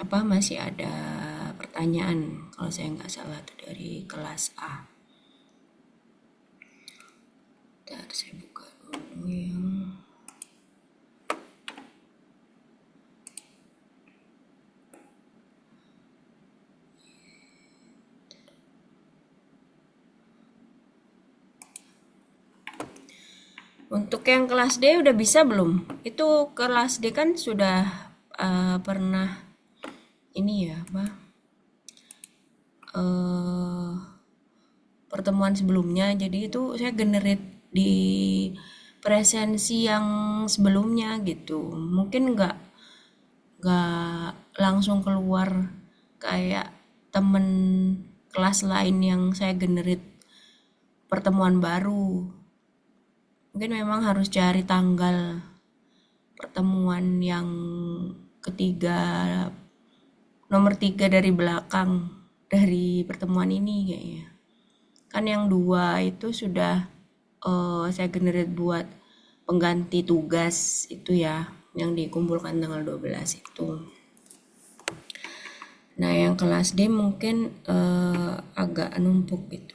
masih ada pertanyaan kalau saya nggak salah tuh dari kelas A. Bentar, saya buka dulu yang untuk yang kelas D udah bisa belum? Itu kelas D kan sudah pernah ini ya, eh, pertemuan sebelumnya. Jadi itu saya generate di presensi yang sebelumnya gitu. Mungkin nggak langsung keluar kayak temen kelas lain yang saya generate pertemuan baru. Mungkin memang harus cari tanggal pertemuan yang ketiga, nomor 3 dari belakang dari pertemuan ini kayaknya. Kan yang 2 itu sudah saya generate buat pengganti tugas itu ya, yang dikumpulkan tanggal 12 itu. Nah, yang kelas D mungkin agak numpuk gitu.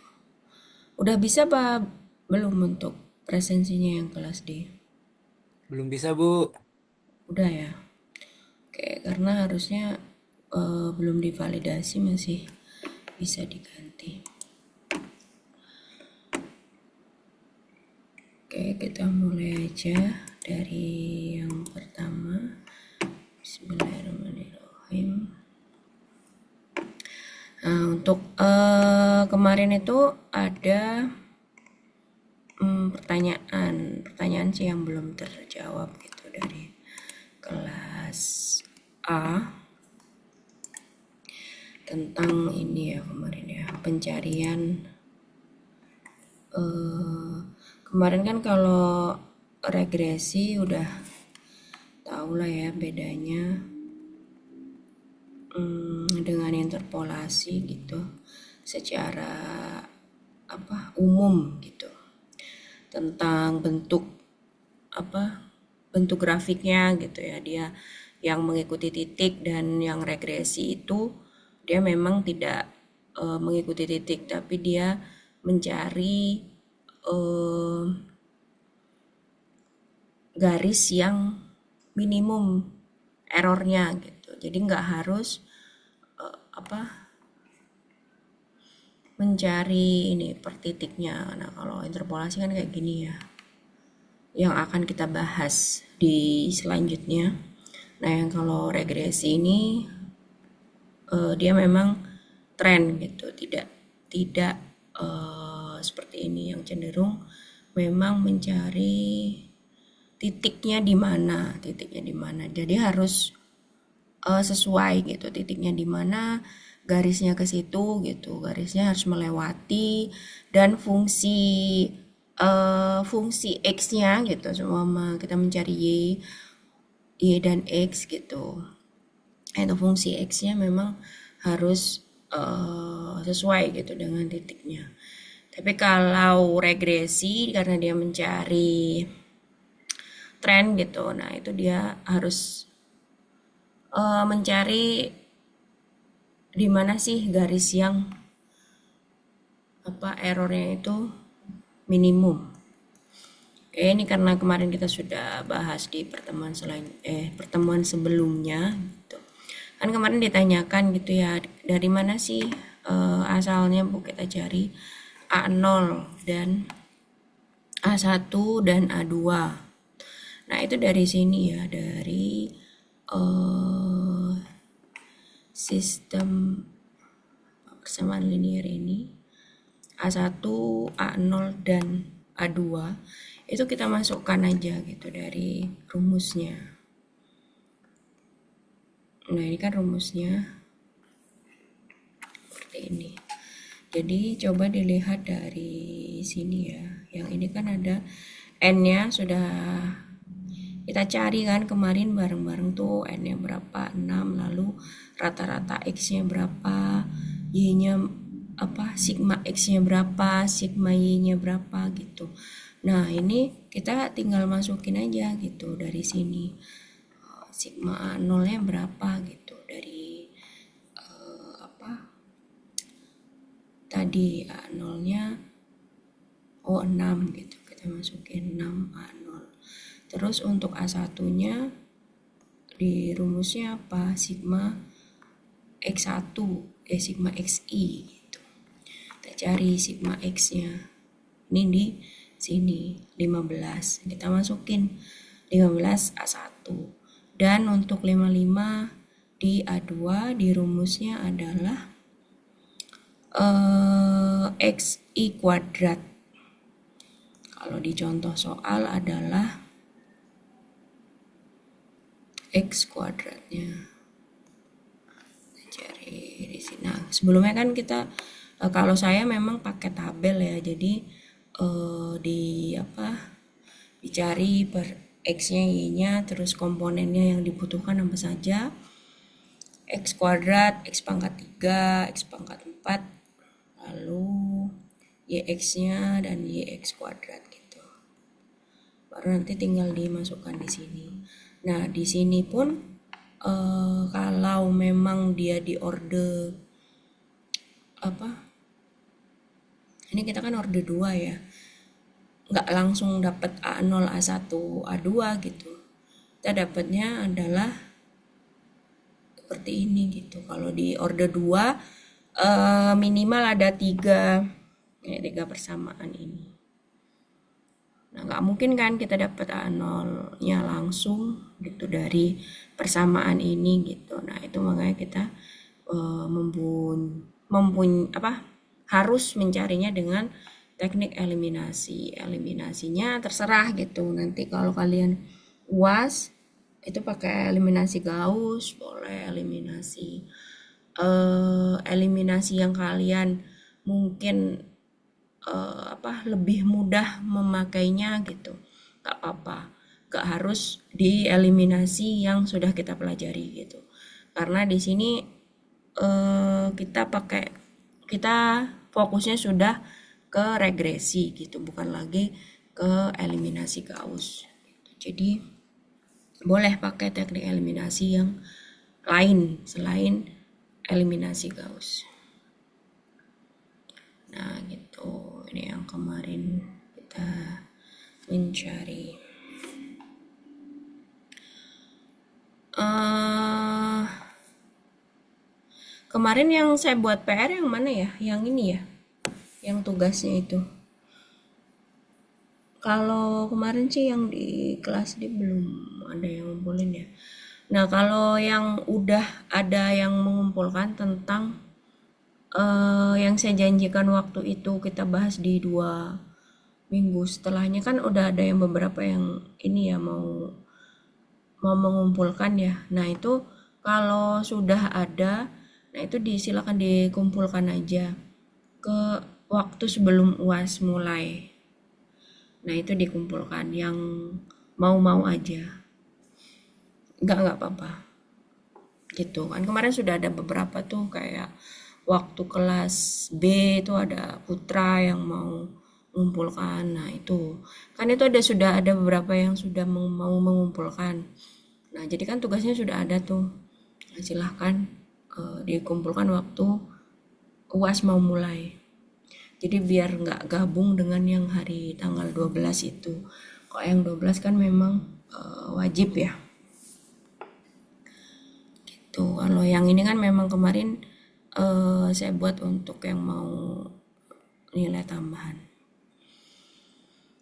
Udah bisa apa belum untuk presensinya yang kelas D? Belum bisa, Bu. Udah ya. Oke, karena harusnya belum divalidasi, masih bisa diganti. Oke, kita mulai aja dari yang pertama. Bismillahirrahmanirrahim. Nah, untuk kemarin itu ada pertanyaan sih yang belum terjawab gitu dari kelas A tentang ini ya, kemarin ya, pencarian kemarin kan kalau regresi udah tau lah ya bedanya dengan interpolasi gitu secara umum gitu, tentang bentuk bentuk grafiknya gitu ya. Dia yang mengikuti titik, dan yang regresi itu dia memang tidak mengikuti titik, tapi dia mencari eh, garis yang minimum errornya gitu. Jadi nggak harus mencari ini per titiknya. Nah, kalau interpolasi kan kayak gini ya, yang akan kita bahas di selanjutnya. Nah, yang kalau regresi ini dia memang tren gitu, tidak tidak seperti ini, yang cenderung memang mencari titiknya di mana. Jadi harus sesuai gitu, titiknya di mana, garisnya ke situ gitu, garisnya harus melewati, dan fungsi x-nya gitu, semua kita mencari y dan x gitu. Itu fungsi x-nya memang harus sesuai gitu dengan titiknya. Tapi kalau regresi karena dia mencari tren gitu, nah itu dia harus mencari di mana sih garis yang errornya itu minimum. Oke, ini karena kemarin kita sudah bahas di pertemuan sebelumnya gitu. Kan kemarin ditanyakan gitu ya, dari mana sih asalnya Bu, kita cari A0 dan A1 dan A2. Nah, itu dari sini ya, dari sistem persamaan linear ini, A1, A0 dan A2 itu kita masukkan aja gitu dari rumusnya. Nah, ini kan rumusnya seperti ini. Jadi coba dilihat dari sini ya. Yang ini kan ada n-nya sudah kita cari kan kemarin bareng-bareng tuh, n-nya berapa, 6, lalu rata-rata x-nya berapa, y-nya sigma x-nya berapa, sigma y-nya berapa gitu. Nah, ini kita tinggal masukin aja gitu dari sini. Sigma A0-nya berapa gitu dari tadi A0-nya 6 gitu. Kita masukin 6 A0. Terus untuk A1-nya di rumusnya apa? Sigma X1, sigma XI gitu. Kita cari sigma X-nya. Ini di sini 15. Kita masukin 15 A1. Dan untuk 55 di A2 di rumusnya adalah XI kuadrat. Kalau di contoh soal adalah X kuadratnya. Kita cari di sini. Nah, sebelumnya kan kita kalau saya memang pakai tabel ya. Jadi di apa? Dicari per X-nya, Y-nya, terus komponennya yang dibutuhkan apa saja. X kuadrat, X pangkat 3, X pangkat 4, lalu YX-nya dan YX kuadrat gitu. Baru nanti tinggal dimasukkan di sini. Nah, di sini pun kalau memang dia di order apa? Ini kita kan order 2 ya. Nggak langsung dapat A0, A1, A2 gitu. Kita dapatnya adalah seperti ini gitu. Kalau di order 2 minimal ada 3 persamaan ini. Nah, nggak mungkin kan kita dapat A0-nya langsung gitu dari persamaan ini gitu. Nah, itu makanya kita harus mencarinya dengan teknik eliminasi. Eliminasinya terserah gitu. Nanti kalau kalian UAS itu pakai eliminasi Gauss, boleh eliminasi yang kalian mungkin lebih mudah memakainya gitu, nggak apa-apa, nggak harus dieliminasi yang sudah kita pelajari gitu, karena di sini kita fokusnya sudah ke regresi gitu, bukan lagi ke eliminasi Gauss gitu. Jadi boleh pakai teknik eliminasi yang lain selain eliminasi Gauss. Nah gitu, ini yang kemarin kita mencari. Kemarin yang saya buat PR yang mana ya? Yang ini ya? Yang tugasnya itu. Kalau kemarin sih yang di kelas dia belum ada yang ngumpulin ya. Nah kalau yang udah ada yang mengumpulkan tentang yang saya janjikan waktu itu kita bahas di 2 minggu setelahnya, kan udah ada yang beberapa yang ini ya mau mengumpulkan ya. Nah itu kalau sudah ada, nah itu silakan dikumpulkan aja ke waktu sebelum UAS mulai. Nah itu dikumpulkan yang mau aja, nggak apa-apa gitu kan. Kemarin sudah ada beberapa tuh, kayak waktu kelas B itu ada Putra yang mau mengumpulkan. Nah itu kan itu sudah ada beberapa yang sudah mau mengumpulkan. Nah jadi kan tugasnya sudah ada tuh. Nah, silahkan dikumpulkan waktu UAS mau mulai. Jadi biar nggak gabung dengan yang hari tanggal 12 itu. Kalau yang 12 kan memang wajib ya. Tuh, kalau yang ini kan memang kemarin saya buat untuk yang mau nilai tambahan.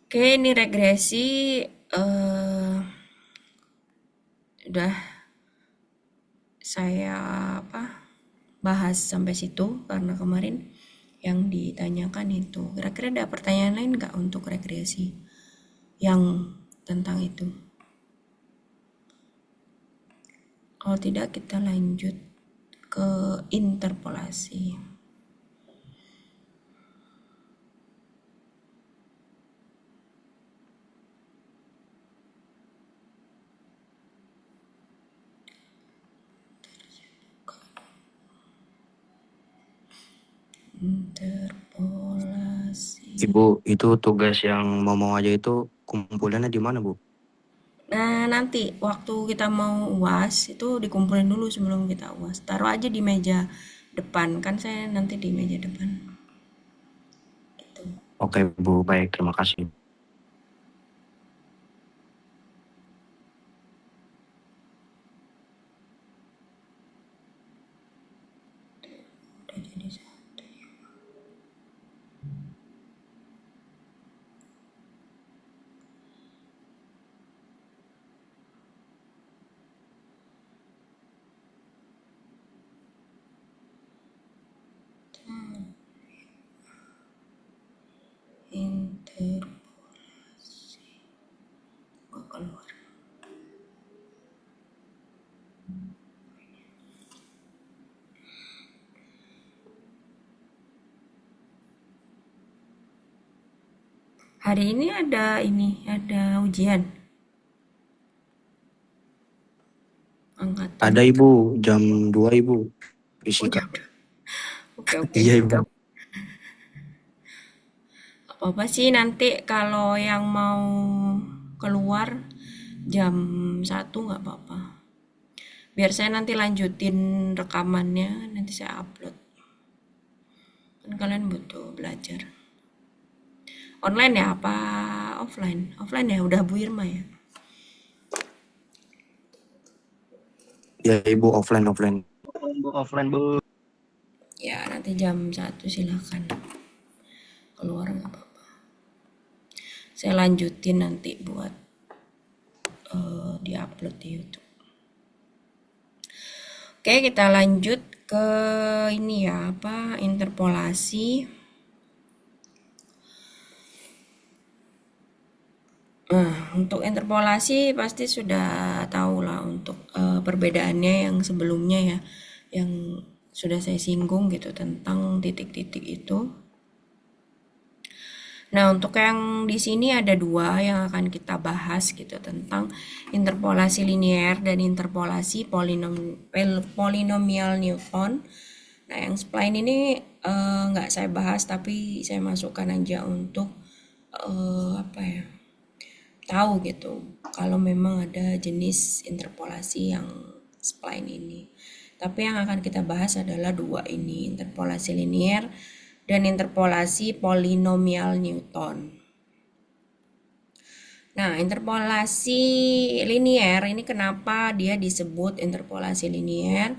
Oke, ini regresi udah saya bahas sampai situ karena kemarin yang ditanyakan itu. Kira-kira ada pertanyaan lain nggak untuk regresi yang tentang itu? Kalau tidak kita lanjut ke interpolasi. Interpolasi. Ibu, itu tugas yang mau aja itu kumpulannya di mana, Bu? Nah, nanti waktu kita mau UAS itu dikumpulin dulu sebelum kita UAS. Taruh aja di meja depan. Kan saya nanti di meja depan. Oke Bu, baik, terima kasih. Udah jadi satu. Interpolasi nggak keluar. Hari ini ada ujian angkatan. Ada Ibu, jam 2 Ibu, Oh, fisika. jam. Oke, oke. Iya Ibu. Apa-apa sih nanti kalau yang mau keluar jam 1 nggak apa-apa. Biar saya nanti lanjutin rekamannya, nanti saya upload. Kan kalian butuh belajar. Online ya apa offline? Offline ya, udah Bu Irma ya. Ya Ibu, offline. Offline Bu. Ya, nanti jam 1 silakan. Keluar nggak apa-apa. Saya lanjutin nanti buat diupload di YouTube. Oke, kita lanjut ke ini ya, apa interpolasi. Nah, untuk interpolasi pasti sudah tahu lah untuk perbedaannya yang sebelumnya ya, yang sudah saya singgung gitu tentang titik-titik itu. Nah, untuk yang di sini ada dua yang akan kita bahas gitu tentang interpolasi linear dan interpolasi polinomial Newton. Nah, yang spline ini nggak saya bahas tapi saya masukkan aja untuk apa ya, tahu gitu kalau memang ada jenis interpolasi yang spline ini. Tapi yang akan kita bahas adalah dua ini, interpolasi linear dan interpolasi polinomial Newton. Nah, interpolasi linear ini kenapa dia disebut interpolasi linear?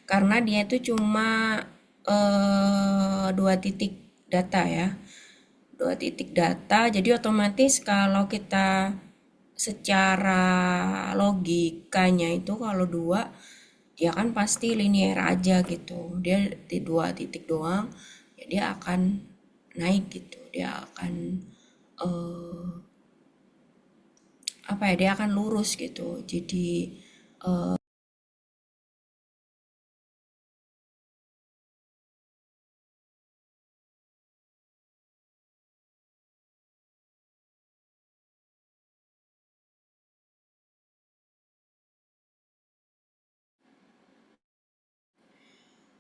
Karena dia itu cuma dua titik data ya. Dua titik data, jadi otomatis kalau kita secara logikanya itu kalau dua dia kan pasti linear aja gitu, dia di dua titik doang ya dia akan naik gitu, dia akan apa ya, dia akan lurus gitu. Jadi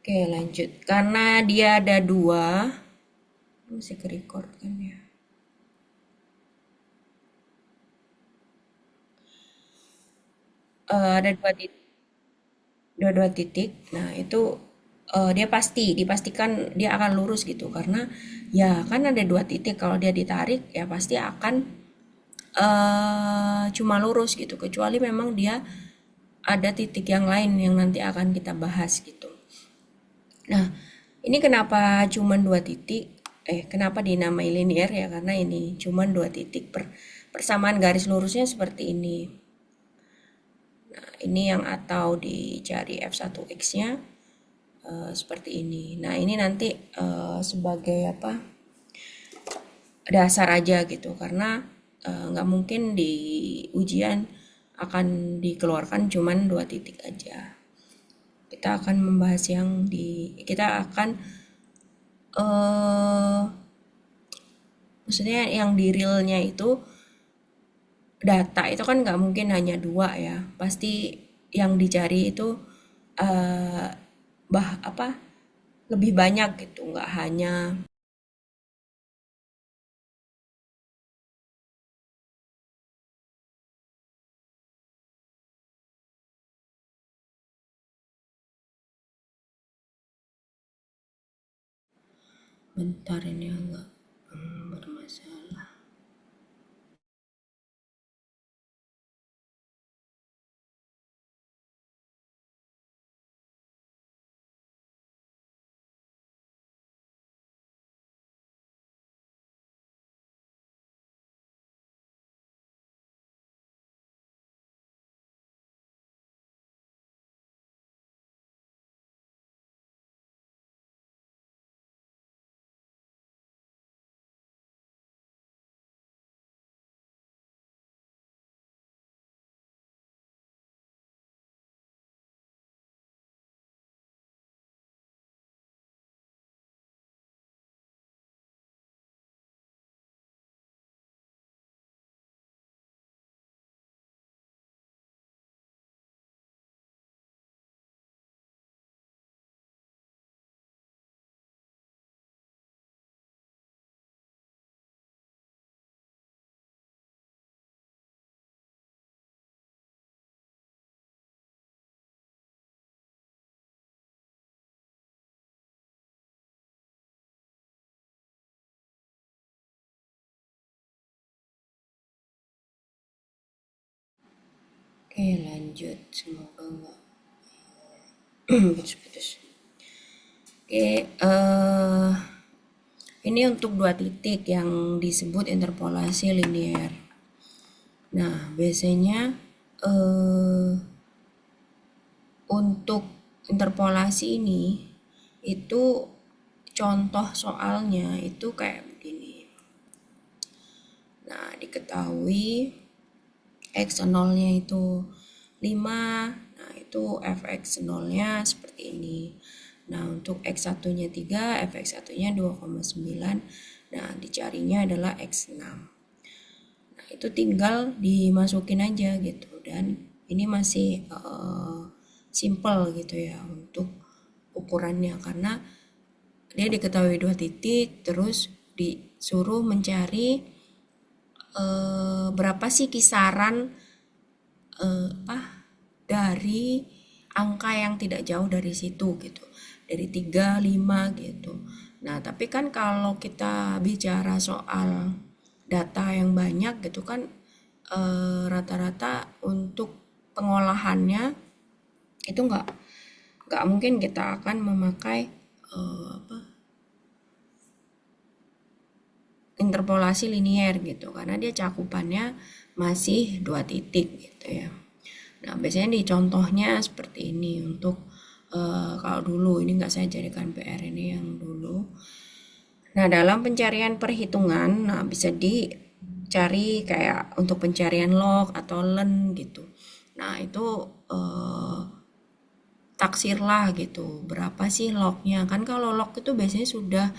oke lanjut, karena dia ada dua, masih ke record kan ya. Ada dua titik. Nah, itu dia dipastikan dia akan lurus gitu karena ya kan ada dua titik, kalau dia ditarik ya pasti akan cuma lurus gitu, kecuali memang dia ada titik yang lain yang nanti akan kita bahas gitu. Nah, ini kenapa cuma dua titik? Kenapa dinamai linear ya? Karena ini cuma dua titik, persamaan garis lurusnya seperti ini. Nah, ini yang atau dicari f1x-nya seperti ini. Nah, ini nanti sebagai apa? Dasar aja gitu, karena nggak mungkin di ujian akan dikeluarkan cuman dua titik aja. Kita akan membahas kita akan eh maksudnya yang di realnya itu data itu kan nggak mungkin hanya dua ya, pasti yang dicari itu eh apa lebih banyak gitu, nggak hanya bentar ini agak Oke, lanjut. Semoga enggak putus-putus. Oke, ini untuk dua titik yang disebut interpolasi linier. Nah, biasanya untuk interpolasi ini itu contoh soalnya itu kayak begini. Nah, diketahui x0-nya itu 5. Nah, itu fx 0-nya seperti ini. Nah, untuk x1-nya 3, fx1-nya 2,9. Nah, dicarinya adalah x6. Nah, itu tinggal dimasukin aja gitu. Dan ini masih simple gitu ya untuk ukurannya, karena dia diketahui dua titik, terus disuruh mencari berapa sih kisaran dari angka yang tidak jauh dari situ gitu, dari 3, 5 gitu. Nah, tapi kan kalau kita bicara soal data yang banyak gitu kan, rata-rata untuk pengolahannya itu nggak mungkin kita akan memakai interpolasi linier gitu, karena dia cakupannya masih dua titik gitu ya. Nah, biasanya di contohnya seperti ini untuk kalau dulu ini nggak saya jadikan PR, ini yang dulu. Nah, dalam pencarian perhitungan, nah bisa dicari kayak untuk pencarian log atau len gitu. Nah, itu taksirlah gitu, berapa sih lognya. Kan kalau log itu biasanya sudah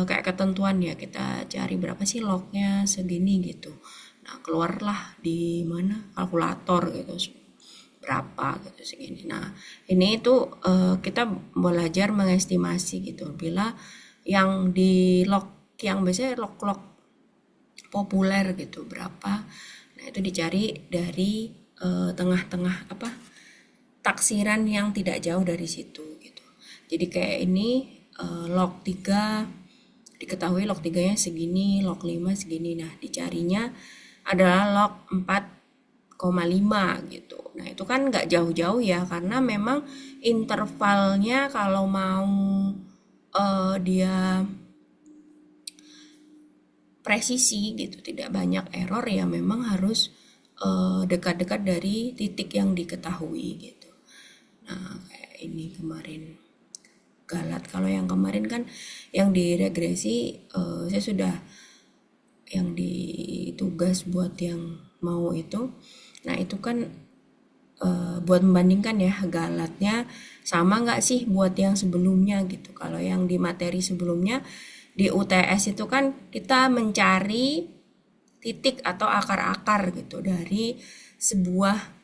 kayak ketentuan ya, kita cari berapa sih lognya segini gitu. Nah, keluarlah di mana kalkulator gitu berapa gitu segini. Nah, ini itu kita belajar mengestimasi gitu, bila yang di log yang biasanya log-log populer gitu berapa. Nah, itu dicari dari tengah-tengah taksiran yang tidak jauh dari situ gitu. Jadi kayak ini log 3 diketahui log 3-nya segini, log 5 segini. Nah, dicarinya adalah log 4,5 gitu. Nah, itu kan nggak jauh-jauh ya, karena memang intervalnya kalau mau dia presisi gitu, tidak banyak error ya, memang harus dekat-dekat dari titik yang diketahui gitu. Nah, kayak ini kemarin Galat. Kalau yang kemarin kan yang diregresi saya sudah yang ditugas buat yang mau itu. Nah, itu kan buat membandingkan ya Galatnya sama nggak sih buat yang sebelumnya gitu. Kalau yang di materi sebelumnya di UTS itu kan kita mencari titik atau akar-akar gitu dari sebuah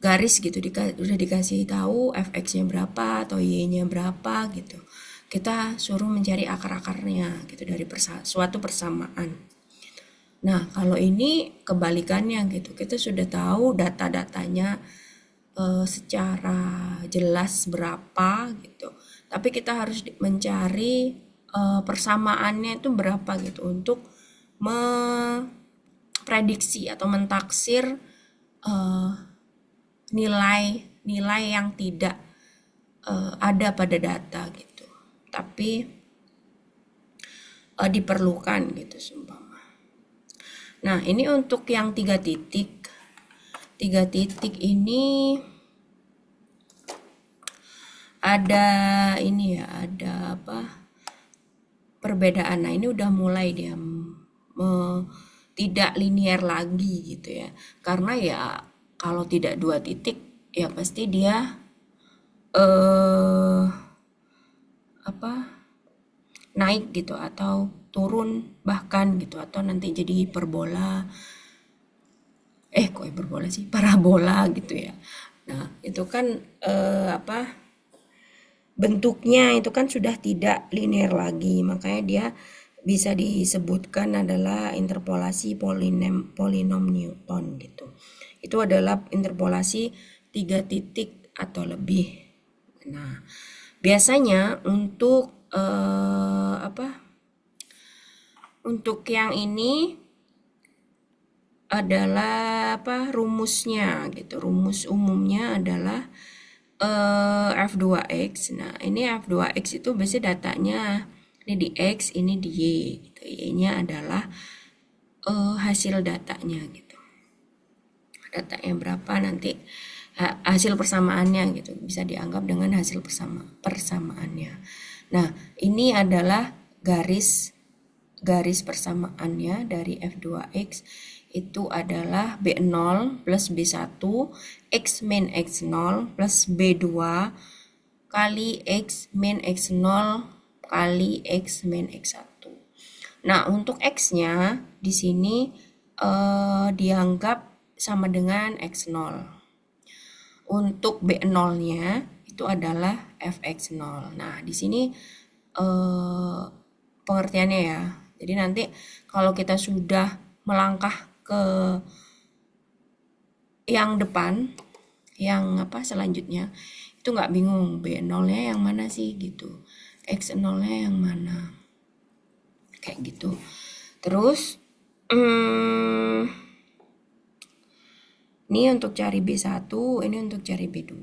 garis gitu, udah dikasih tahu fx-nya berapa atau y-nya berapa gitu. Kita suruh mencari akar-akarnya gitu dari suatu persamaan. Nah, kalau ini kebalikannya gitu. Kita sudah tahu data-datanya secara jelas berapa gitu. Tapi kita harus mencari persamaannya itu berapa gitu untuk memprediksi atau mentaksir nilai yang tidak ada pada data gitu, tapi diperlukan gitu seumpama. Nah, ini untuk yang 3 titik. 3 titik ini ada ini ya, ada perbedaan. Nah, ini udah mulai dia tidak linier lagi gitu ya, karena ya kalau tidak 2 titik ya pasti dia naik gitu atau turun bahkan gitu, atau nanti jadi hiperbola, kok hiperbola sih, parabola gitu ya. Nah, itu kan bentuknya itu kan sudah tidak linear lagi, makanya dia bisa disebutkan adalah interpolasi polinom Newton gitu. Itu adalah interpolasi 3 titik atau lebih. Nah, biasanya untuk yang ini adalah apa rumusnya gitu. Rumus umumnya adalah F2X. Nah, ini F2X itu biasanya datanya ini di X, ini di Y gitu. Y-nya adalah hasil datanya gitu. Datanya berapa nanti hasil persamaannya gitu. Bisa dianggap dengan hasil persamaannya. Nah, ini adalah garis persamaannya dari F2X itu adalah B0 plus B1 X min X0 plus B2 kali X min X0 kali X min X1. Nah, untuk X-nya di sini dianggap sama dengan X0. Untuk B0-nya itu adalah Fx0. Nah, di sini pengertiannya ya. Jadi nanti kalau kita sudah melangkah ke yang depan, yang apa selanjutnya, itu nggak bingung B0-nya yang mana sih gitu, X0-nya yang mana, kayak gitu. Terus ini untuk cari B1, ini untuk cari B2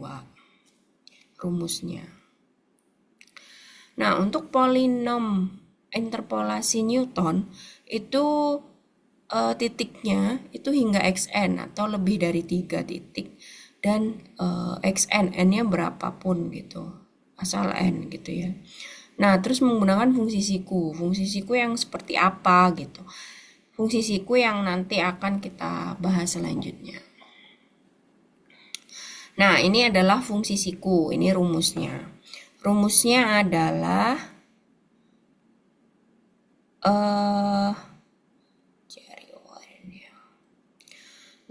rumusnya. Nah, untuk polinom interpolasi Newton itu titiknya itu hingga xn atau lebih dari 3 titik dan xn, n-nya berapapun gitu, asal n gitu ya. Nah, terus menggunakan fungsi siku. Fungsi siku yang seperti apa gitu. Fungsi siku yang nanti akan kita bahas selanjutnya. Nah, ini adalah fungsi siku, ini rumusnya. Rumusnya adalah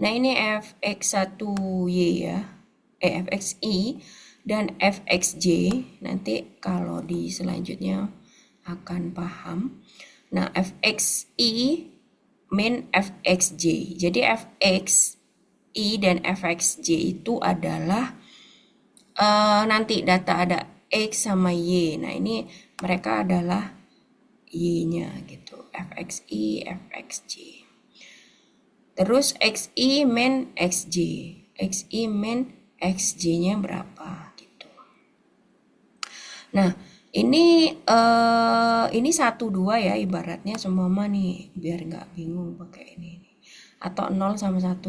nah ini fx1y ya, fxi dan fxj, nanti kalau di selanjutnya akan paham. Nah, fxi min fxj, jadi fxi dan fxj itu adalah nanti data ada x sama y. Nah, ini mereka adalah y-nya gitu, fxi, fxj. Terus xi min xj, xi min xj-nya berapa gitu. Nah, ini 1 2 ya ibaratnya semua nih, biar nggak bingung pakai ini. Atau 0 sama 1,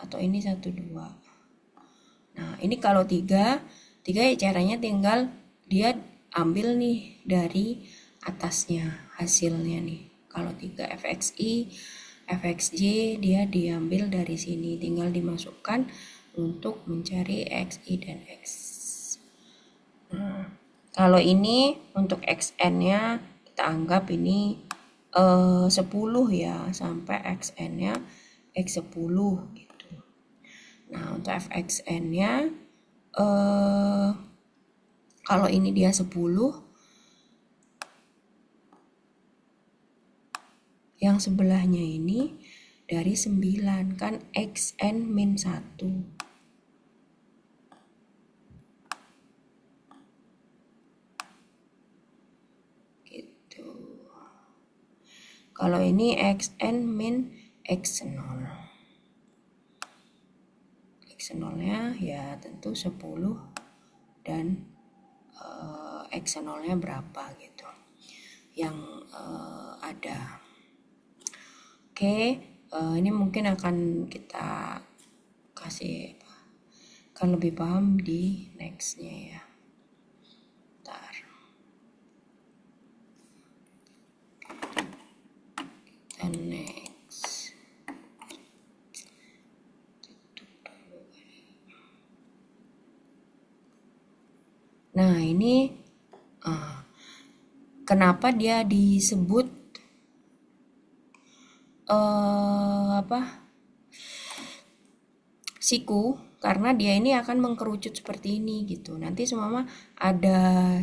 atau ini 1 2. Nah, ini kalau 3 ya caranya tinggal dia ambil nih dari atasnya hasilnya nih. Kalau 3 fxi, fxj dia diambil dari sini, tinggal dimasukkan untuk mencari xi dan x. Nah, kalau ini untuk xn-nya kita anggap ini 10 ya, sampai xn-nya x10 gitu. Nah, untuk fxn-nya kalau ini dia 10, yang sebelahnya ini dari 9 kan xn min 1. Gitu. Kalau ini xn min x0. X0-nya ya tentu 10 dan x0-nya berapa gitu yang ada. Oke, ini mungkin akan kita kasih akan lebih paham di nextnya ya. Bentar. Kita next. Nah, ini kenapa dia disebut siku, karena dia ini akan mengkerucut seperti ini gitu. Nanti semua ada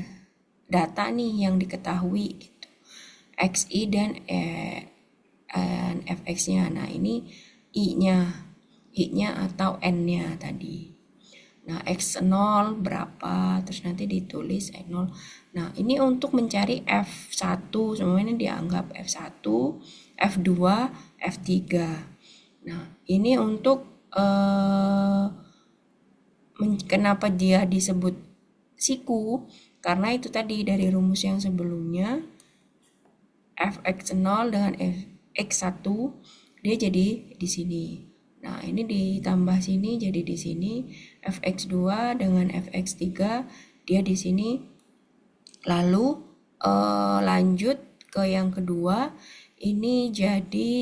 data nih yang diketahui gitu, xi dan fx-nya. Nah, ini i-nya atau n-nya tadi. Nah, x0 berapa, terus nanti ditulis x0. Nah, ini untuk mencari f1, semua ini dianggap f1, f2, f3. Nah, ini untuk kenapa dia disebut siku, karena itu tadi dari rumus yang sebelumnya fx0 dengan fx1 dia jadi di sini. Nah, ini ditambah sini jadi di sini fx2 dengan fx3 dia di sini. Lalu lanjut ke yang kedua, ini jadi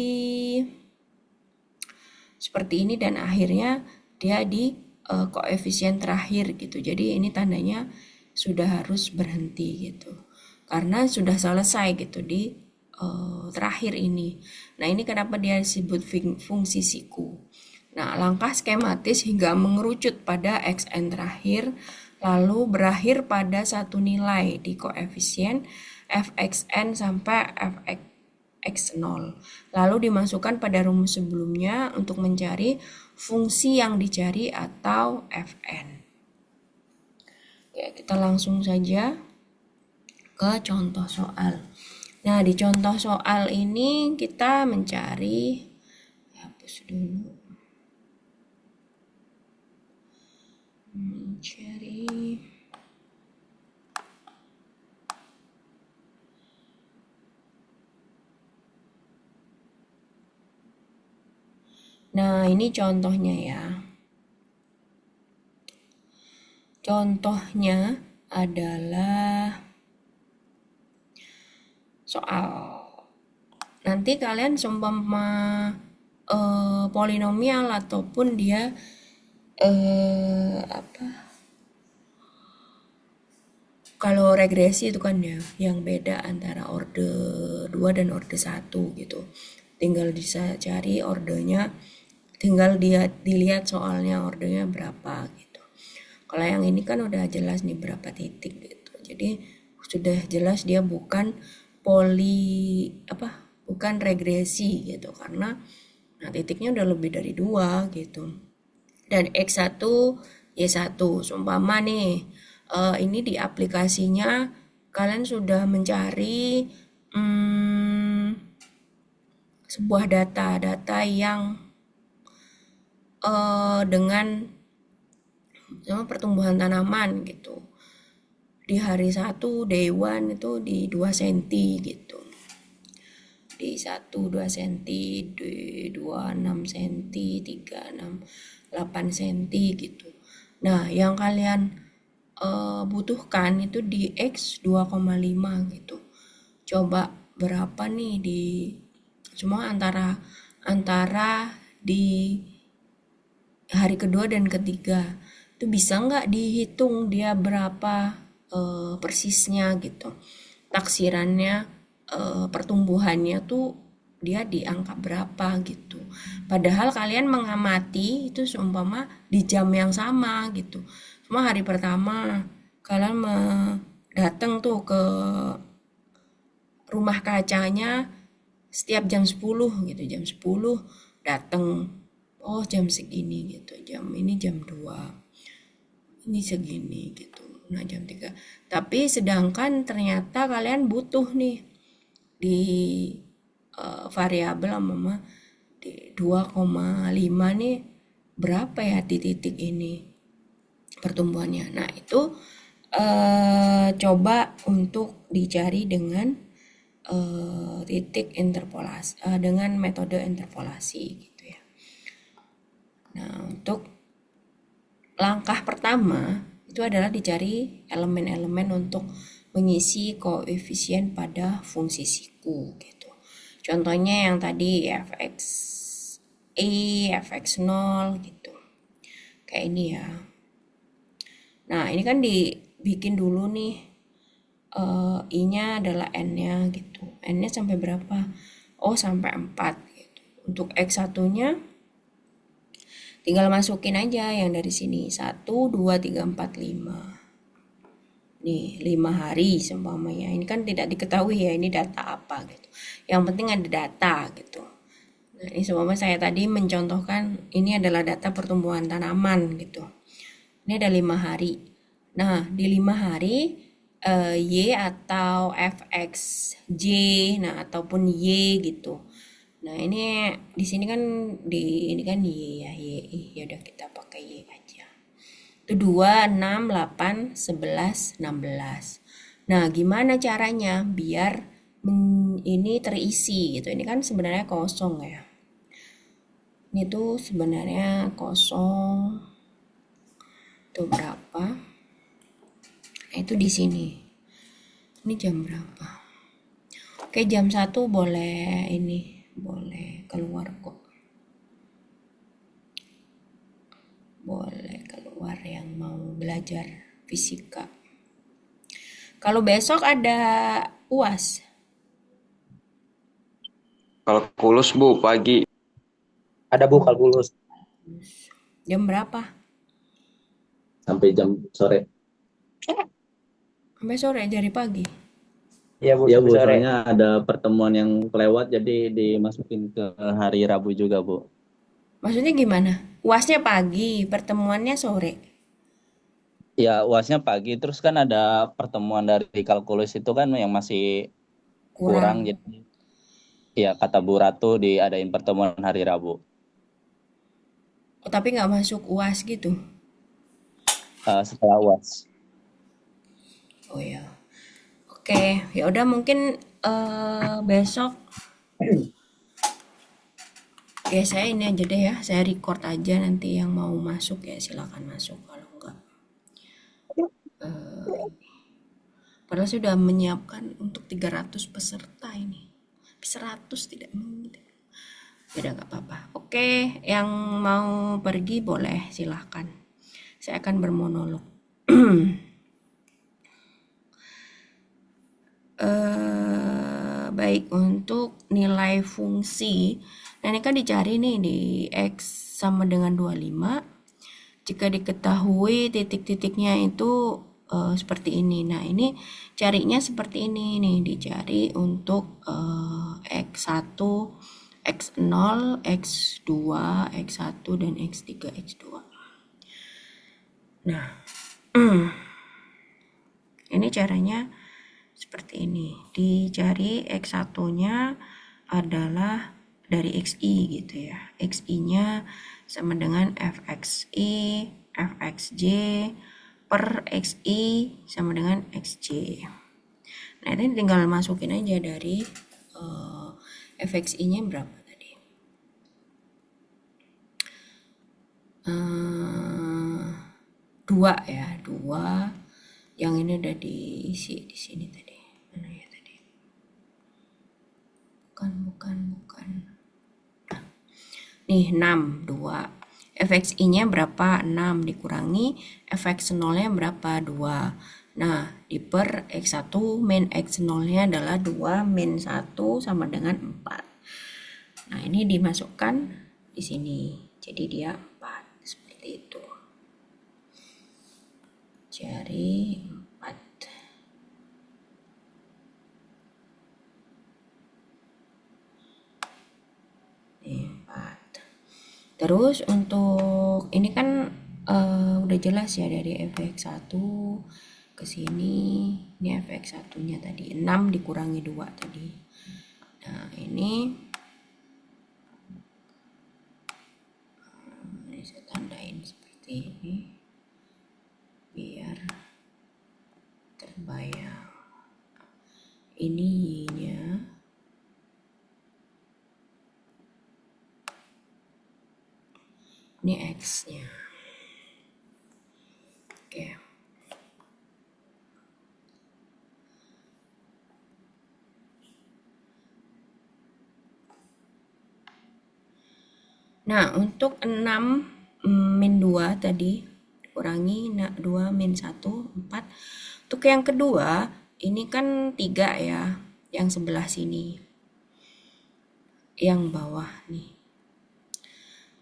seperti ini dan akhirnya dia di koefisien terakhir gitu. Jadi ini tandanya sudah harus berhenti gitu. Karena sudah selesai gitu di terakhir ini. Nah, ini kenapa dia disebut fungsi siku. Nah, langkah skematis hingga mengerucut pada xn terakhir, lalu berakhir pada satu nilai di koefisien fxn sampai fx0. Lalu dimasukkan pada rumus sebelumnya untuk mencari fungsi yang dicari atau fn. Oke, kita langsung saja ke contoh soal. Nah, di contoh soal ini kita mencari, hapus dulu, mencari nah ini contohnya ya. Contohnya adalah soal. Nanti kalian seumpama polinomial ataupun dia kalau regresi itu kan ya yang beda antara orde 2 dan orde 1 gitu. Tinggal bisa cari ordenya, tinggal dilihat soalnya ordenya berapa gitu. Kalau yang ini kan udah jelas nih berapa titik gitu. Jadi sudah jelas dia bukan bukan regresi gitu, karena titiknya udah lebih dari 2 gitu. Dan X1 Y1 seumpama nih ini di aplikasinya kalian sudah mencari sebuah data yang dengan pertumbuhan tanaman gitu. Di hari 1 day 1 itu di 2 cm gitu. Di 1 2 cm, di 2 6 cm, 3 6 8 cm gitu. Nah, yang kalian butuhkan itu di X 2,5 gitu. Coba berapa nih di semua antara di hari kedua dan ketiga. Itu bisa nggak dihitung dia berapa persisnya gitu. Taksirannya pertumbuhannya tuh dia di angka berapa gitu. Padahal kalian mengamati itu seumpama di jam yang sama gitu. Cuma hari pertama kalian datang tuh ke rumah kacanya setiap jam 10 gitu. Jam 10 datang, oh jam segini gitu. Jam ini jam 2. Ini segini gitu. Nah, jam 3. Tapi sedangkan ternyata kalian butuh nih di variabel sama di 2,5 nih berapa ya di titik ini pertumbuhannya. Nah, itu coba untuk dicari dengan titik interpolasi dengan metode interpolasi gitu ya. Nah, untuk langkah pertama itu adalah dicari elemen-elemen untuk mengisi koefisien pada fungsi siku gitu. Contohnya yang tadi fx fx0 gitu. Kayak ini ya. Nah, ini kan dibikin dulu nih. I-nya adalah N-nya gitu. N-nya sampai berapa? Oh, sampai 4 gitu. Untuk X1-nya tinggal masukin aja yang dari sini. 1, 2, 3, 4, 5. Nih, 5 hari seumpamanya. Ini kan tidak diketahui ya ini data apa gitu. Yang penting ada data gitu. Nah, ini seumpama saya tadi mencontohkan ini adalah data pertumbuhan tanaman gitu. Ini ada 5 hari. Nah, di 5 hari Y atau FXJ, nah ataupun Y gitu. Nah, ini di sini kan ini kan Y ya, Y. Ya udah kita pakai Y aja. Itu 2, 6, 8, 11, 16. Nah, gimana caranya biar ini terisi gitu. Ini kan sebenarnya kosong ya. Ini tuh sebenarnya kosong. Itu berapa? Nah, itu di sini. Ini jam berapa? Oke, jam 1 boleh ini, boleh keluar kok. Boleh keluar yang mau belajar fisika. Kalau besok ada UAS, Kalkulus Bu, pagi. Ada Bu kalkulus jam berapa? sampai jam sore. Sampai sore, dari pagi. Iya Bu, Iya sampai Bu, sore. soalnya ada pertemuan yang kelewat jadi dimasukin ke hari Rabu juga Bu. Maksudnya gimana? UASnya pagi, pertemuannya sore. Ya UASnya pagi, terus kan ada pertemuan dari kalkulus itu kan yang masih kurang, Kurang. jadi ya kata Bu Ratu diadain pertemuan hari Rabu. Oh, tapi nggak masuk UAS gitu. Setelah UAS. Oh ya. Oke, ya udah mungkin besok ya saya ini aja deh ya, saya record aja, nanti yang mau masuk ya silakan masuk, kalau enggak padahal saya sudah menyiapkan untuk 300 peserta ini. 100 tidak mungkin. Ya udah nggak apa-apa. Oke, yang mau pergi boleh silahkan. Saya akan bermonolog. Baik, untuk nilai fungsi, nah ini kan dicari nih di X sama dengan 25. Jika diketahui titik-titiknya itu seperti ini. Nah, ini carinya seperti ini nih, dicari untuk X1, X0, X2, X1, dan X3, X2. Nah, ini caranya seperti ini. Dicari X1-nya adalah dari XI gitu ya. XI-nya sama dengan FXI, FXJ per XI sama dengan XJ. Nah, ini tinggal masukin aja dari FXI-nya berapa tadi. 2 ya, 2. Yang ini udah diisi di sini tadi. Mana ya tadi? Bukan. Nah, nih 6, 2. FXI-nya berapa? 6 dikurangi FX0-nya berapa? 2. Nah, di per X1 min X0-nya adalah 2 min 1 sama dengan 4. Nah, ini dimasukkan di sini. Jadi dia 4. Seperti itu. Cari 4. Nih, 4. Terus untuk ini kan udah jelas ya, dari fx1 ke sini. Ini fx1-nya tadi 6 dikurangi 2 tadi. Nah, ini saya tandain seperti ini biar terbayang. Ini Y-nya, ini X-nya. Oke. Nah, untuk 6 min 2 tadi dikurangi 2 min 1, 4. Untuk yang kedua, ini kan 3 ya, yang sebelah sini. Yang bawah nih.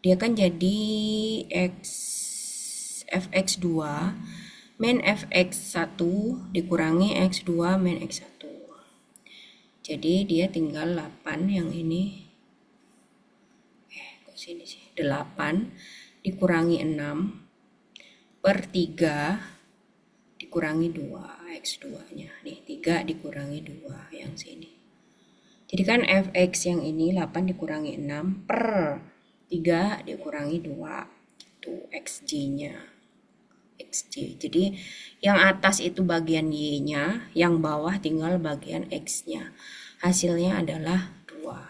Dia kan jadi fx2 min fx1 dikurangi x2 min x1. Jadi dia tinggal 8 yang ini. Kok sini sih? 8 dikurangi 6 per 3 dikurangi 2 x2-nya. Nih, 3 dikurangi 2 yang sini. Jadi kan fx yang ini 8 dikurangi 6 per 3 dikurangi 2 itu xj-nya. xj. Jadi yang atas itu bagian y-nya, yang bawah tinggal bagian x-nya. Hasilnya adalah 2.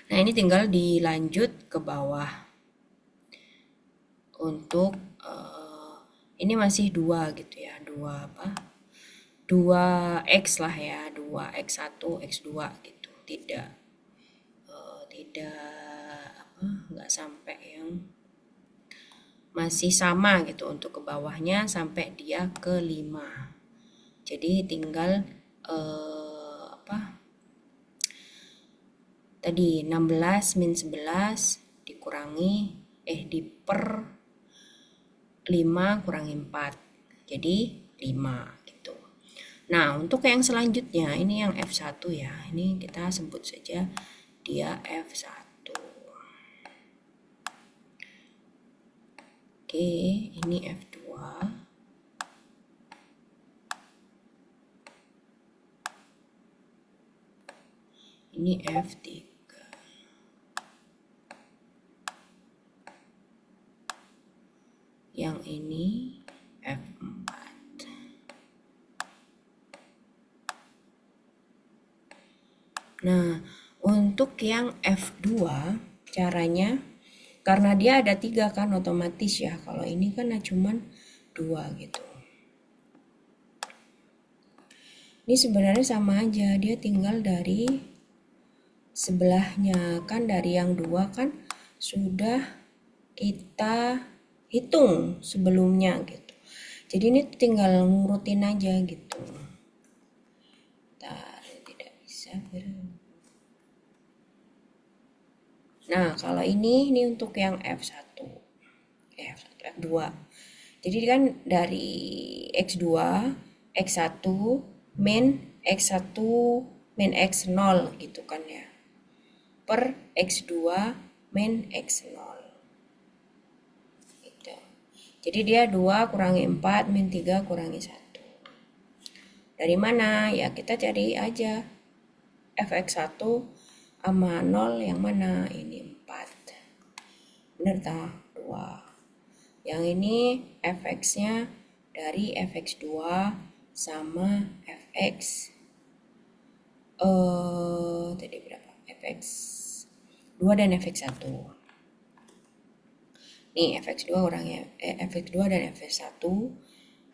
Nah, ini tinggal dilanjut ke bawah. Untuk ini masih 2 gitu ya. 2x lah ya, 2x1, x2 gitu. Tidak nggak sampai yang masih sama gitu untuk ke bawahnya sampai dia ke 5. Jadi tinggal tadi 16 min 11 dikurangi di per 5 kurangi 4. Jadi 5 gitu. Nah, untuk yang selanjutnya ini yang F1 ya. Ini kita sebut saja dia F1. Oke, ini F2. Ini F3. Yang ini F4. Nah, untuk yang F2 caranya, karena dia ada 3 kan otomatis ya. Kalau ini kan cuman 2 gitu. Ini sebenarnya sama aja, dia tinggal dari sebelahnya kan, dari yang 2 kan sudah kita hitung sebelumnya gitu. Jadi ini tinggal ngurutin aja gitu. Tidak bisa. Nah, kalau ini untuk yang F1. F2. Jadi kan dari X2, X1 min X1 min X0 gitu kan ya. Per X2 min X0. Gitu. Jadi dia 2 kurangi 4 min 3 kurangi 1. Dari mana? Ya kita cari aja. Fx1 sama 0 yang mana? Ini 4. Bener tak? 2. Yang ini fx-nya dari fx2 sama fx tadi berapa? Fx2 dan fx1. Nih fx2 kurangnya fx2 dan fx1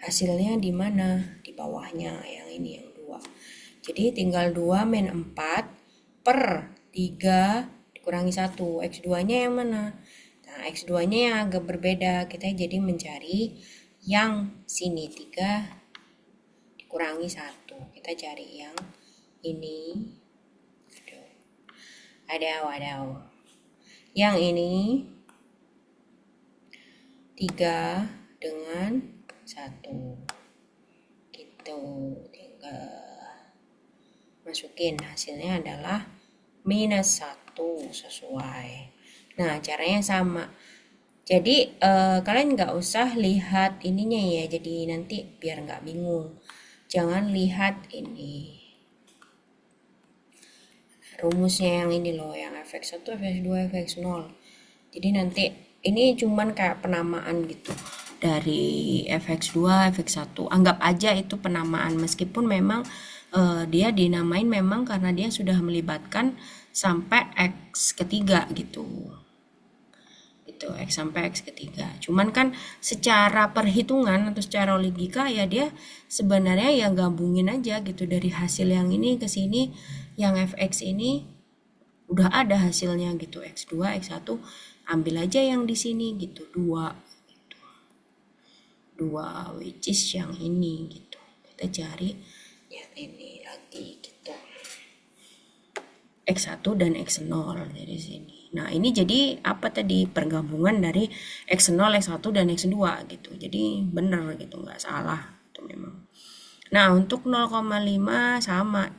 hasilnya di mana? Di bawahnya, yang ini yang 2. Jadi tinggal 2 min 4 per 3 dikurangi 1. X2-nya yang mana? Nah, X2-nya yang agak berbeda. Kita jadi mencari yang sini 3 dikurangi 1. Kita cari yang ini. Wadaw. Yang ini 3 dengan 1. Gitu. Tinggal masukin, hasilnya adalah minus 1 sesuai. Nah, caranya sama. Jadi kalian nggak usah lihat ininya ya, jadi nanti biar nggak bingung. Jangan lihat ini rumusnya yang ini loh, yang fx1, fx2, fx0. Jadi nanti ini cuman kayak penamaan gitu dari fx2, fx1. Anggap aja itu penamaan, meskipun memang dia dinamain memang karena dia sudah melibatkan sampai x ketiga gitu. X sampai x ketiga. Cuman kan secara perhitungan atau secara logika ya dia sebenarnya ya gabungin aja gitu, dari hasil yang ini ke sini, yang fx ini udah ada hasilnya gitu, x2, x1 ambil aja yang di sini gitu, 2 gitu. 2 which is yang ini gitu. Kita cari ya ini lagi gitu. X1 dan X0 dari sini. Nah, ini jadi apa tadi? Pergabungan dari X0, X1 dan X2 gitu. Jadi bener gitu, nggak salah itu memang. Nah, untuk 0,5 sama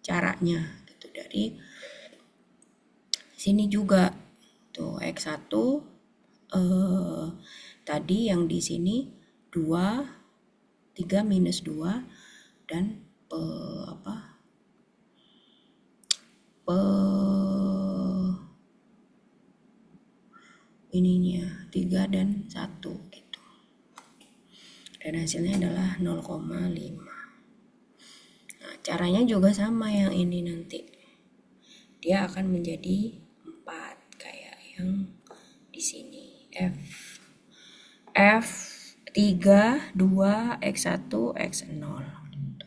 caranya gitu, dari sini juga tuh X1 tadi yang di sini 2, 3 minus 2 dan ininya 3 dan 1 gitu. Dan hasilnya adalah 0,5. Nah, caranya juga sama yang ini nanti. Dia akan menjadi 4 kayak yang di sini. F 3, 2, X1, X0 gitu.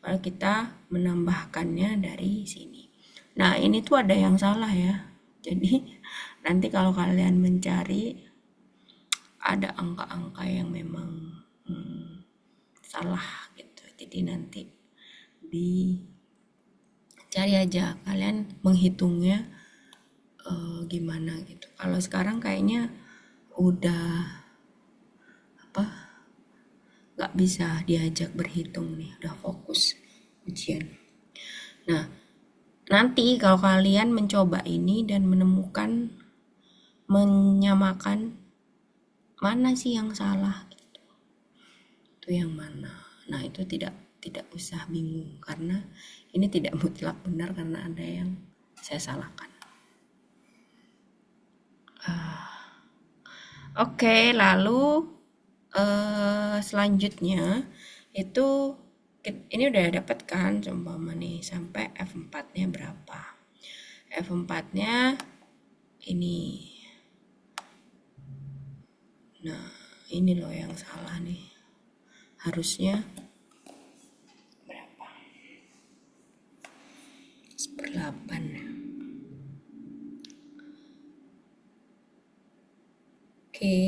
Lalu kita menambahkannya dari sini. Nah, ini tuh ada yang salah ya. Jadi nanti kalau kalian mencari ada angka-angka yang memang salah gitu. Jadi nanti dicari aja kalian menghitungnya gimana gitu. Kalau sekarang kayaknya udah nggak bisa diajak berhitung nih, udah fokus ujian. Nah, nanti kalau kalian mencoba ini dan menyamakan mana sih yang salah gitu, itu yang mana. Nah, itu tidak usah bingung karena ini tidak mutlak benar karena ada yang saya salahkan. Oke, lalu selanjutnya itu ini udah dapat kan umpama nih sampai F4-nya berapa. F4-nya ini. Nah, ini loh yang salah nih. Harusnya berapa? 1/8. Oke.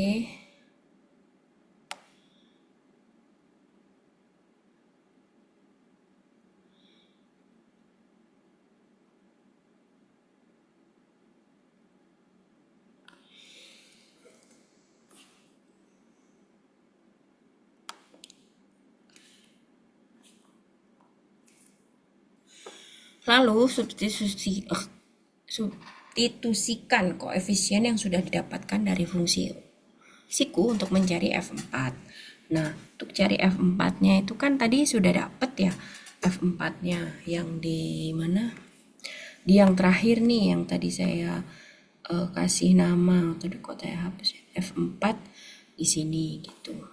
Lalu substitusikan koefisien yang sudah didapatkan dari fungsi siku untuk mencari F4. Nah, untuk cari F4-nya itu kan tadi sudah dapat ya F4-nya yang di mana? Di yang terakhir nih yang tadi saya kasih nama atau di kota saya hapus ya, F4 di sini gitu.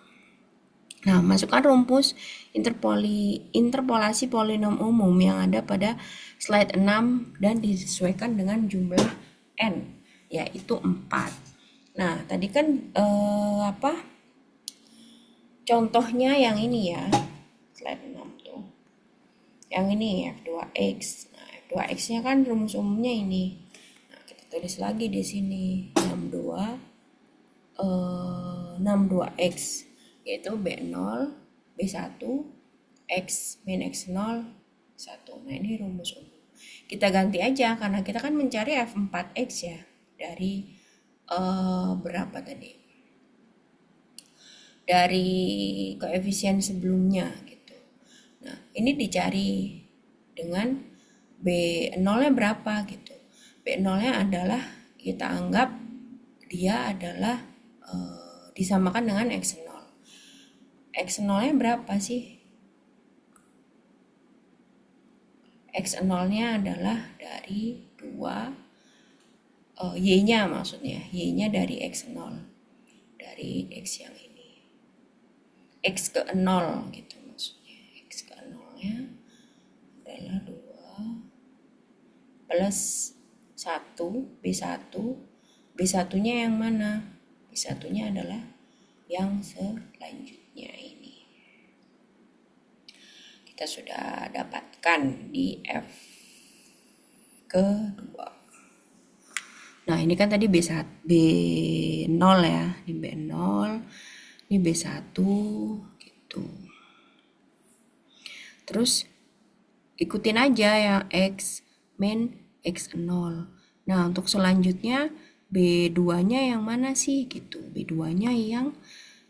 Nah, masukkan rumus interpolasi polinom umum yang ada pada slide 6 dan disesuaikan dengan jumlah n, yaitu 4. Nah, tadi kan contohnya yang ini ya, slide 6 tuh. Yang ini F2X. Nah, F2X-nya kan rumus umumnya ini. Nah, kita tulis lagi di sini 62X. Yaitu B0, B1, X min X0, 1. Nah, ini rumus umum. Kita ganti aja karena kita kan mencari F4X ya. Dari berapa tadi? Dari koefisien sebelumnya gitu. Nah, ini dicari dengan B0-nya berapa gitu. B0-nya adalah kita anggap dia adalah disamakan dengan X0. X0-nya berapa sih? X0-nya adalah dari 2 Y-nya maksudnya. Y-nya dari X0. Dari X yang ini. X ke 0 gitu maksudnya. X ke 0-nya adalah 2 plus 1 B1. B1-nya yang mana? B1-nya adalah yang selanjutnya ini. Kita sudah dapatkan di F kedua. Nah, ini kan tadi B0 ya, ini B0, ini B1 gitu. Terus ikutin aja yang X min X0. Nah, untuk selanjutnya B2-nya yang mana sih gitu. B2-nya yang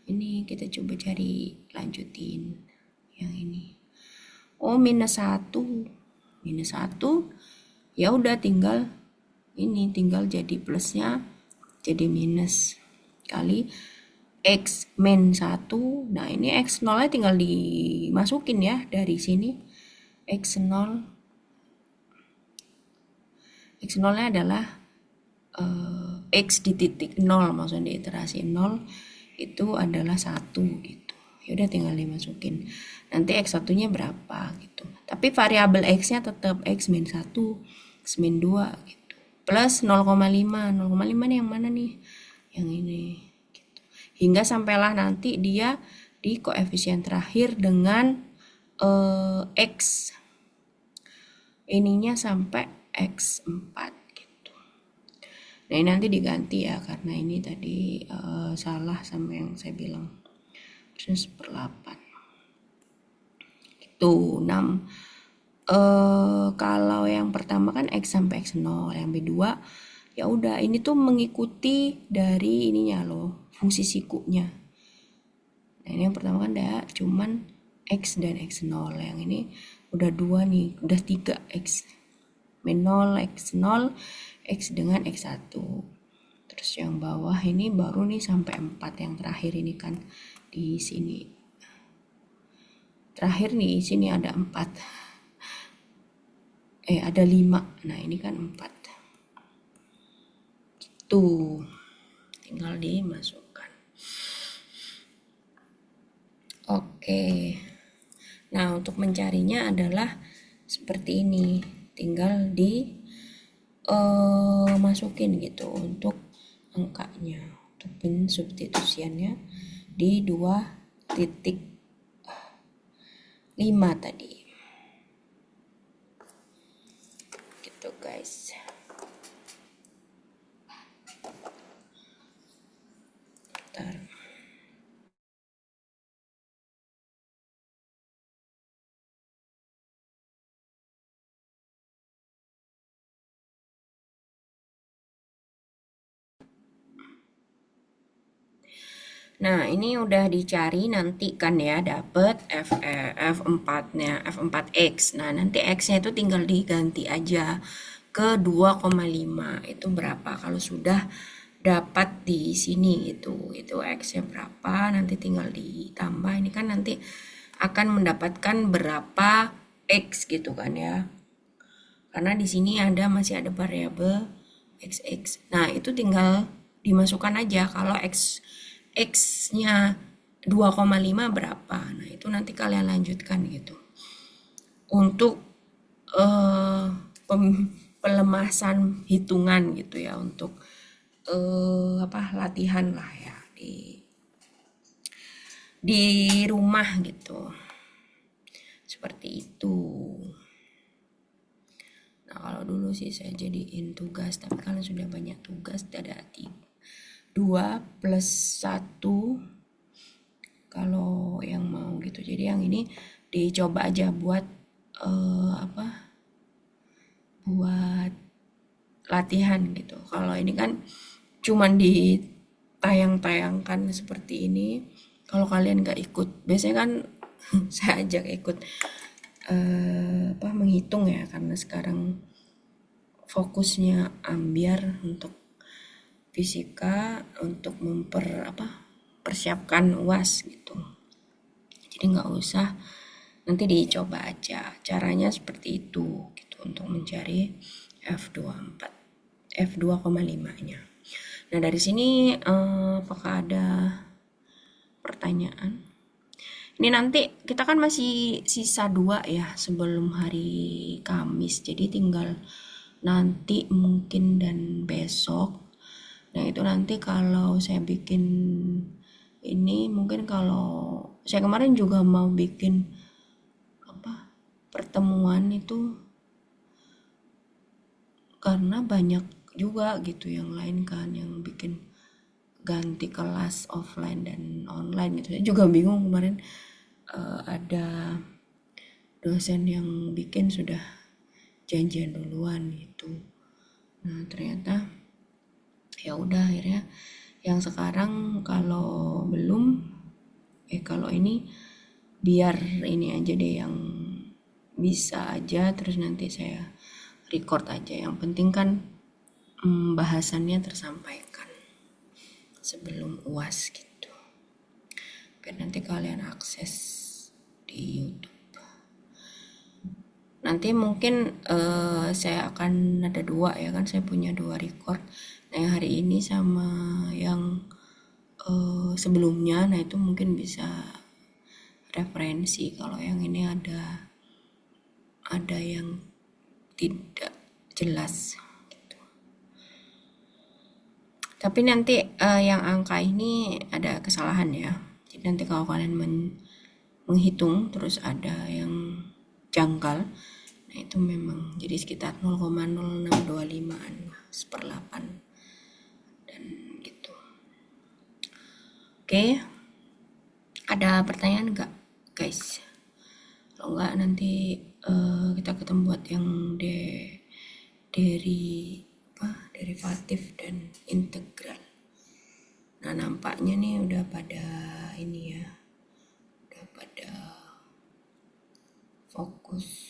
ini kita coba cari lanjutin yang ini. Oh, -1. -1 ya udah tinggal jadi plusnya jadi minus kali X min 1. Nah, ini X0-nya tinggal dimasukin ya dari sini. X0 X0-nya adalah X di titik 0, maksudnya di iterasi 0 itu adalah 1 gitu. Ya udah tinggal dimasukin. Nanti X1-nya berapa gitu. Tapi variabel X-nya tetap X min 1, X min 2 gitu. Plus 0,5. 0,5 nih yang mana nih? Yang ini gitu. Hingga sampailah nanti dia di koefisien terakhir dengan X ininya sampai X4 gitu. Nah ini nanti diganti ya, karena ini tadi salah sama yang saya bilang 1/8 itu 6. Kalau yang pertama kan X sampai X0, yang B2 ya udah ini tuh mengikuti dari ininya loh, fungsi sikunya. Nah ini yang pertama kan ada cuman X dan X0, yang ini udah 2 nih, udah 3 X min 0, X0, X dengan X1. Terus yang bawah ini baru nih sampai 4 yang terakhir ini kan di sini. Terakhir nih sini ada 4. Ada 5. Nah, ini kan 4. Tuh. Tinggal dimasukkan. Oke. Nah, untuk mencarinya adalah seperti ini. Tinggal di masukin gitu untuk angkanya, untuk pensubstitusiannya di 2,5 tadi gitu guys. Bentar. Nah, ini udah dicari nanti kan ya, dapet F4-nya, F4X. Nah, nanti X-nya itu tinggal diganti aja ke 2,5. Itu berapa? Kalau sudah dapat di sini gitu. Itu X-nya berapa, nanti tinggal ditambah. Ini kan nanti akan mendapatkan berapa X gitu kan ya. Karena di sini masih ada variabel XX. Nah, itu tinggal dimasukkan aja kalau X-nya 2,5 berapa. Nah, itu nanti kalian lanjutkan gitu. Untuk pelemasan hitungan gitu ya, untuk latihan lah ya di rumah gitu. Seperti itu. Nah, kalau dulu sih saya jadiin tugas, tapi kalian sudah banyak tugas, ada 2 plus 1 kalau yang mau gitu. Jadi yang ini dicoba aja buat buat latihan gitu. Kalau ini kan cuman ditayang-tayangkan seperti ini. Kalau kalian nggak ikut, biasanya kan saya ajak ikut menghitung ya, karena sekarang fokusnya ambiar untuk fisika, untuk persiapkan UAS gitu. Jadi nggak usah, nanti dicoba aja. Caranya seperti itu gitu untuk mencari F2,5-nya. Nah, dari sini apakah ada pertanyaan? Ini nanti kita kan masih sisa 2 ya sebelum hari Kamis. Jadi tinggal nanti mungkin dan besok. Nah, itu nanti kalau saya bikin ini, mungkin kalau saya kemarin juga mau bikin pertemuan itu, karena banyak juga gitu yang lain kan yang bikin ganti kelas offline dan online gitu. Saya juga bingung kemarin, ada dosen yang bikin sudah janjian duluan gitu. Nah, ternyata ya udah akhirnya yang sekarang kalau belum kalau ini biar ini aja deh, yang bisa aja, terus nanti saya record aja. Yang penting kan bahasannya tersampaikan sebelum UAS gitu, biar nanti kalian akses di YouTube. Nanti mungkin saya akan ada 2 ya kan, saya punya 2 record. Nah yang hari ini sama yang sebelumnya, nah itu mungkin bisa referensi. Kalau yang ini ada yang tidak jelas gitu. Tapi nanti yang angka ini ada kesalahan ya. Jadi nanti kalau kalian menghitung terus ada yang janggal, nah itu memang jadi sekitar 0,0625an /8 dan gitu. Oke, ada pertanyaan nggak guys? Kalau nggak nanti kita ketemu buat yang derivatif dan integral. Nah nampaknya nih udah pada ini ya, udah pada fokus